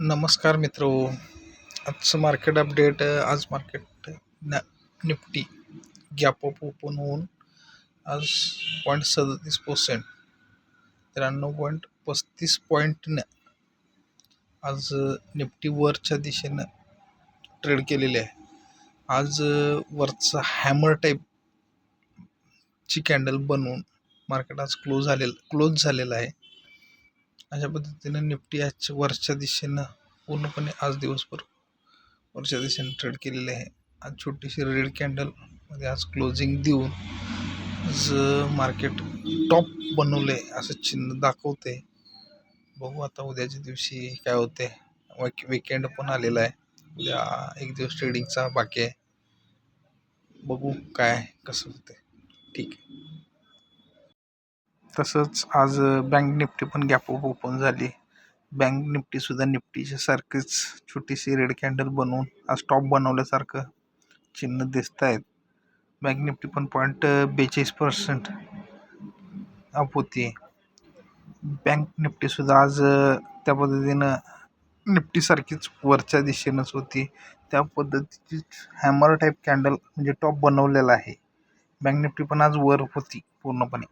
नमस्कार मित्रो. आजचं मार्केट अपडेट. आज market Nifty gap up open होऊन आज 0.37%, 93.35 पॉईंटनं आज निफ्टी वरच्या दिशेनं ट्रेड केलेले आहे. आज वरचा हॅमर टाईपची कॅन्डल बनवून मार्केट आज क्लोज झालेलं आहे. अशा पद्धतीनं निफ्टी आज वरच्या दिशेनं पूर्णपणे आज दिवसभर वरच्या दिशेने ट्रेड केलेले आहे. आज छोटीशी रेड कॅन्डल मध्ये आज क्लोजिंग देऊन आज मार्केट टॉप बनवले असं चिन्ह दाखवते. बघू आता उद्याच्या दिवशी काय होते. वीकेंड पण आलेला आहे. उद्या एक दिवस ट्रेडिंगचा बाकी आहे. बघू काय कसं होते. ठीक आहे. तसंच आज बँक निफ्टी पण गॅप अप ओपन झाली. बँक निफ्टी सुद्धा निफ्टीच्या सारखीच छोटीशी रेड कॅन्डल बनवून आज टॉप बनवल्यासारखं चिन्ह दिसत आहेत. बँक निफ्टी पण 0.42% अप होती. बँक निफ्टी सुद्धा आज त्या पद्धतीनं निफ्टी सारखीच वरच्या दिशेनंच होती. त्या पद्धतीची हॅमर टाईप कॅन्डल म्हणजे टॉप बनवलेला आहे. बँक निफ्टी पण आज वर होती पूर्णपणे.